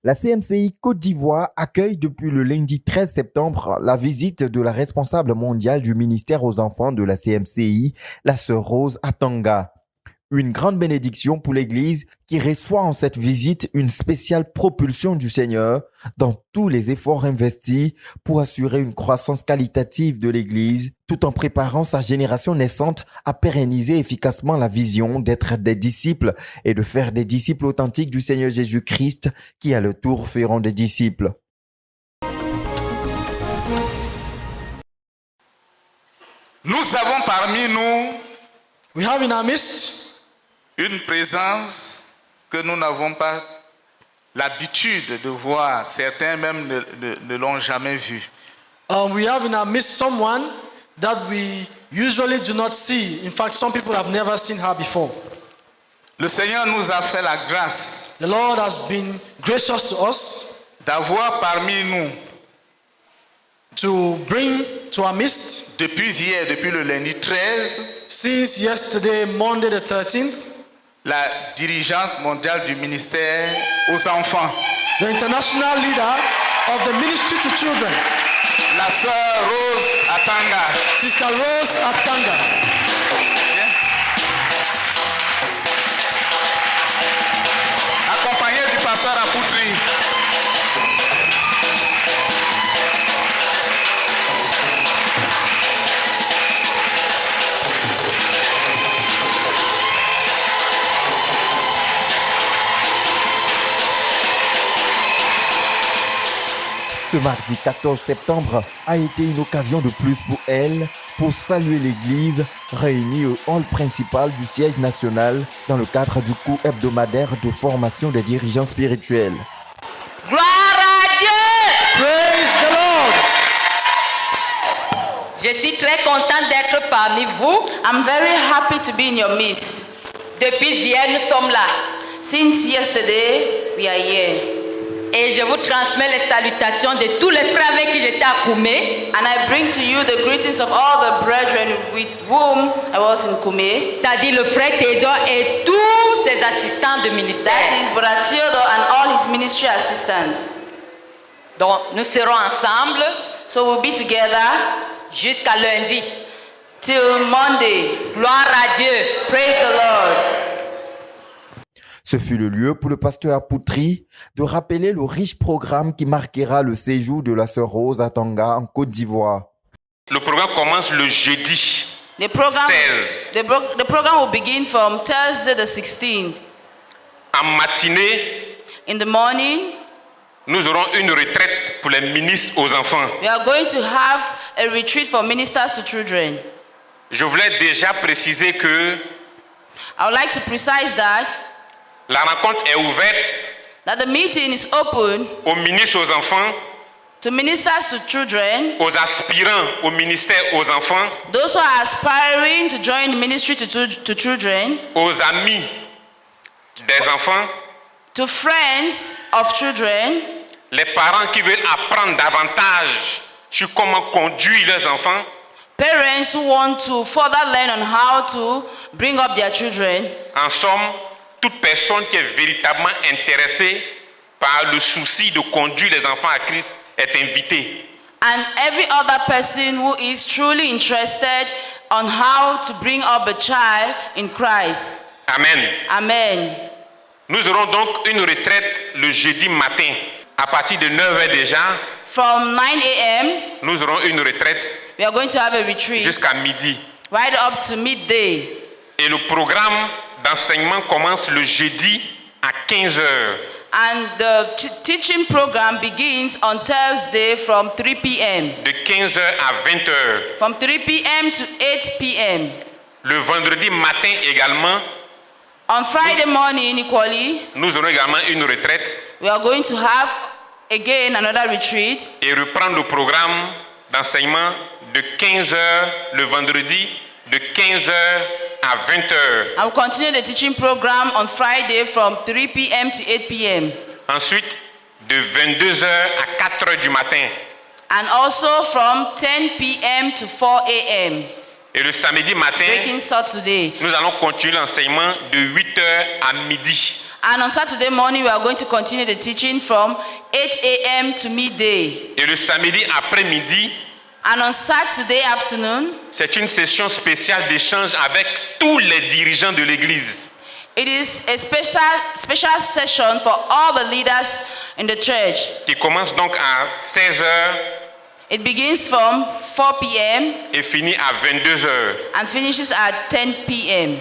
La CMCI Côte d'Ivoire accueille depuis le lundi 13 septembre la visite de la responsable mondiale du ministère aux enfants de la CMCI, la sœur Rose Atanga. Une grande bénédiction pour l'Église qui reçoit en cette visite une spéciale propulsion du Seigneur dans tous les efforts investis pour assurer une croissance qualitative de l'Église tout en préparant sa génération naissante à pérenniser efficacement la vision d'être des disciples et de faire des disciples authentiques du Seigneur Jésus-Christ qui à leur tour feront des disciples. Nous avons parmi nous We have in our midst une présence que nous n'avons pas l'habitude de voir. Certains même ne l'ont jamais vue. we have in our midst someone that we usually do not see. In fact, some people have never seen her before. Le Seigneur nous a fait la grâce The Lord has been gracious to us d'avoir parmi nous, to bring to our midst depuis hier, depuis le lundi 13, since yesterday, Monday the 13th, la dirigeante mondiale du ministère aux enfants, the international leader of the ministry to children, la sœur Rose Atanga. Sister Rose Atanga. Accompagnée du pasteur Apoutri. Ce mardi 14 septembre a été une occasion de plus pour elle pour saluer l'Église réunie au hall principal du siège national dans le cadre du cours hebdomadaire de formation des dirigeants spirituels. Gloire à Dieu! Praise the Lord. Je suis très contente d'être parmi vous. I'm very happy to be in your midst. Depuis hier, nous sommes là. Since yesterday, we are here. Et je vous transmets les salutations de tous les frères avec qui j'étais à Koumé. And I bring to you the greetings of all the brethren with whom I was in Koumé. C'est-à-dire le frère Théodore et tous ses assistants de ministère. That is Brother Theodore and all his ministry assistants. Donc nous serons ensemble. So we'll be together jusqu'à lundi. Till Monday. Gloire à Dieu. Praise the Lord. Ce fut le lieu pour le pasteur Apoutri de rappeler le riche programme qui marquera le séjour de la sœur Rose Atanga en Côte d'Ivoire. Le programme commence le jeudi 16. The program will begin from Thursday the 16th. En matinée, in the morning, nous aurons une retraite pour les ministres aux enfants. We are going to have a retreat for ministers to children. Je voulais déjà préciser que I would like to precise that la rencontre est ouverte that the meeting is open aux ministres aux enfants, to ministers to children, aux aspirants au ministère aux enfants, those who are aspiring to join the ministry to children, aux amis des enfants, to friends of children, les parents qui veulent apprendre davantage sur comment conduire leurs enfants, parents who want to further learn on how to bring up their children. En somme, toute personne qui est véritablement intéressée par le souci de conduire les enfants à Christ est invitée. And every other person who is truly interested on how to bring up a child in Christ. Amen. Amen. Nous aurons donc une retraite le jeudi matin. À partir de 9h déjà, from 9 a.m., nous aurons une retraite we are going to have a retreat jusqu'à midi. Right up to midday. Et le programme d'enseignement commence le jeudi à 15h. And the teaching program begins on Thursday from 3 p.m. De 15h à 20h. From 3 p.m. to 8 p.m. Le vendredi matin également. On Friday morning equally. Nous aurons également une retraite. We are going to have again another retreat. Et reprendre le programme d'enseignement de 15h le vendredi, de 15h à 20h. I will continue the teaching program on Friday from 3 p.m. to 8 p.m. Ensuite, de 22h à 4h du matin. And also from 10 p.m. to 4 a.m. Et le samedi matin, Breaking Saturday. nous allons continuer l'enseignement de 8h à midi. And on Saturday morning, we are going to continue the teaching from 8 a.m. to midday. Et le samedi après-midi, And on Saturday afternoon, c'est une session spéciale d'échange avec tous les dirigeants de l'église. it is a special session for all the leaders in the church. Qui commence donc à 16h It begins from 4 p.m. et finit à 22h. and finishes at 10 p.m.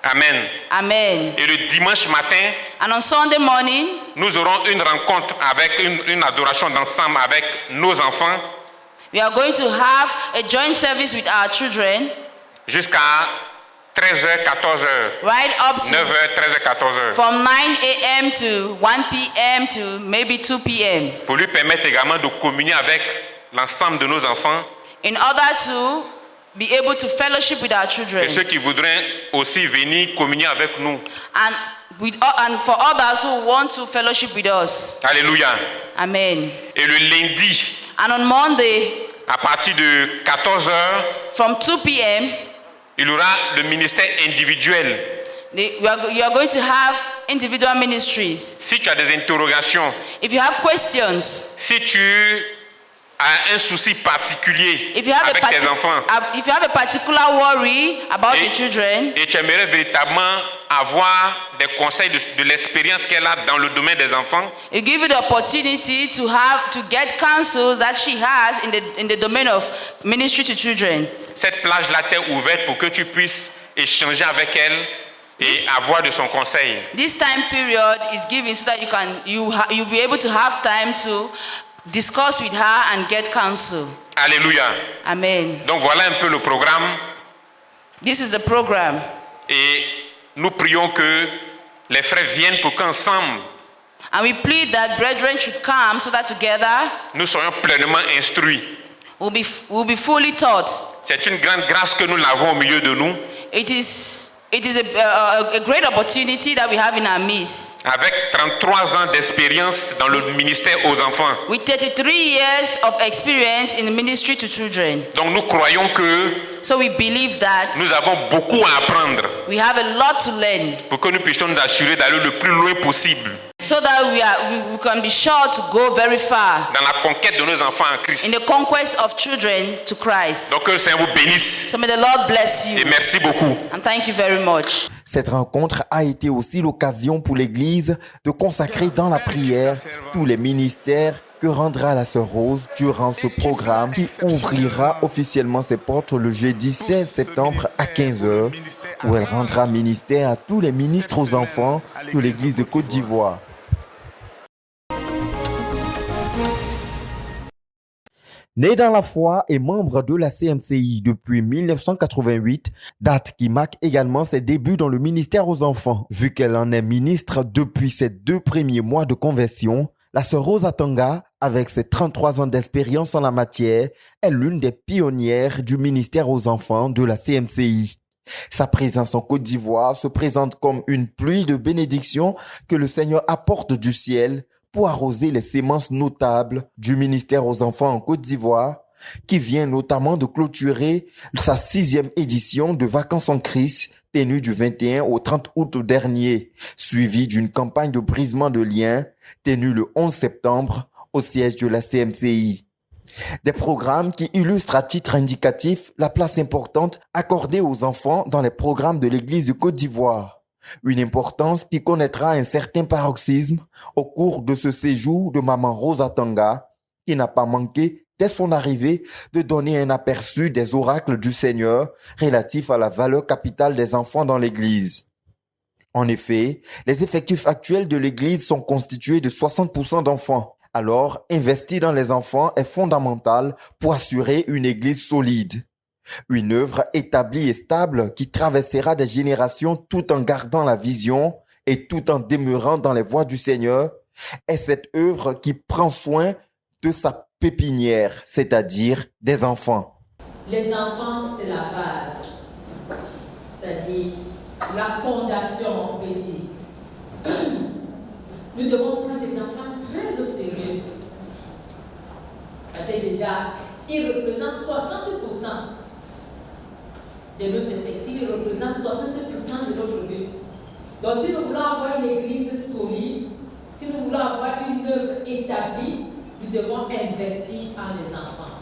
Amen. Amen. Et le dimanche matin, And on Sunday morning, nous aurons une rencontre avec une adoration d'ensemble avec nos enfants we are going to have a joint service with our children jusqu'à 13h, 14h. right up to 9h, 13h, 14h. from 9 a.m. to 1 p.m. to maybe 2 p.m. Pour lui permettre également de communier avec l'ensemble de nos enfants in order to be able to fellowship with our children et ceux qui voudraient aussi venir communier avec nous. and for others who want to fellowship with us. Alléluia. Amen. Et le lundi, And on Monday à partir de 14h, from 2 p.m. il y aura le ministère individuel. you are going to have individual ministries. Si tu as des interrogations, If you have questions, si tu as un souci particulier if you have avec tes enfants if you have a particular worry about your children, et tu aimerais véritablement avoir des conseils de l'expérience qu'elle a dans le domaine des enfants, you give you the opportunity to get counsels that she has in the domain of ministry to children. cette plage-là t'est ouverte pour que tu puisses échanger avec elle et avoir de son conseil. This time period is given so that you'll be able to have time to discuss with her and get counsel. Alléluia. Amen. Donc voilà un peu le programme This is the program. et nous prions que les frères viennent pour qu'ensemble And we plead that brethren should come so that together nous soyons pleinement instruits. we'll be fully taught. C'est une grande grâce que nous l'avons au milieu de nous. It is a great opportunity that we have in our midst. Avec 33 ans d'expérience dans le ministère aux enfants. With 33 years of experience in the ministry to children. Donc nous croyons que So we believe that nous avons beaucoup à apprendre we have a lot to learn pour que nous puissions nous assurer d'aller le plus loin possible so that we can be sure to go very far dans la conquête de nos enfants en in Christ. the conquest of children to Christ. Donc que le Seigneur vous bénisse So may the Lord bless you et merci beaucoup. and thank you very much. Cette rencontre a été aussi l'occasion pour l'Église de consacrer dans la prière tous les ministères que rendra la sœur Rose durant ce programme qui ouvrira officiellement ses portes le jeudi 16 septembre à 15h, où elle rendra ministère à tous les ministres aux enfants de l'Église de Côte d'Ivoire. Né dans la foi et membre de la CMCI depuis 1988, date qui marque également ses débuts dans le ministère aux enfants. Vu qu'elle en est ministre depuis ses 2 premiers mois de conversion, la sœur Rose Atanga, avec ses 33 ans d'expérience en la matière, est l'une des pionnières du ministère aux enfants de la CMCI. Sa présence en Côte d'Ivoire se présente comme une pluie de bénédictions que le Seigneur apporte du ciel pour arroser les sémences notables du ministère aux enfants en Côte d'Ivoire, qui vient notamment de clôturer sa 6e édition de Vacances en Christ, tenue du 21 au 30 août dernier, suivie d'une campagne de brisement de liens, tenue le 11 septembre au siège de la CMCI. Des programmes qui illustrent à titre indicatif la place importante accordée aux enfants dans les programmes de l'Église de Côte d'Ivoire. Une importance qui connaîtra un certain paroxysme au cours de ce séjour de maman Rose Atanga, qui n'a pas manqué, dès son arrivée, de donner un aperçu des oracles du Seigneur relatifs à la valeur capitale des enfants dans l'Église. En effet, les effectifs actuels de l'Église sont constitués de 60% d'enfants. Alors, investir dans les enfants est fondamental pour assurer une Église solide. Une œuvre établie et stable qui traversera des générations tout en gardant la vision et tout en demeurant dans les voies du Seigneur est cette œuvre qui prend soin de sa pépinière, c'est-à-dire des enfants. Les enfants, c'est la base, c'est-à-dire la fondation, on peut dire. Nous devons prendre les enfants très au sérieux. Parce que déjà, ils représentent 60% de nos effectifs, ils représentent 60% de notre but. Donc si nous voulons avoir une église solide, si nous voulons avoir une œuvre établie, nous devons investir en les enfants.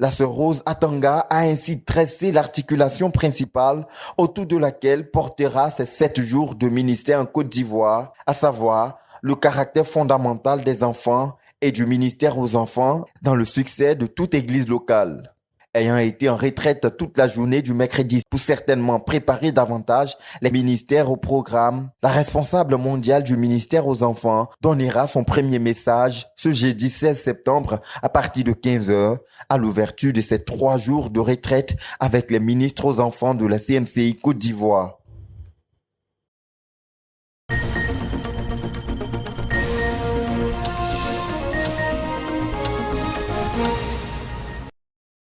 La sœur Rose Atanga a ainsi tracé l'articulation principale autour de laquelle portera ces 7 jours de ministère en Côte d'Ivoire, à savoir le caractère fondamental des enfants et du ministère aux enfants dans le succès de toute église locale. Ayant été en retraite toute la journée du mercredi pour certainement préparer davantage les ministères au programme, la responsable mondiale du ministère aux enfants donnera son premier message ce jeudi 16 septembre à partir de 15h à l'ouverture de ces 3 jours de retraite avec les ministres aux enfants de la CMCI Côte d'Ivoire.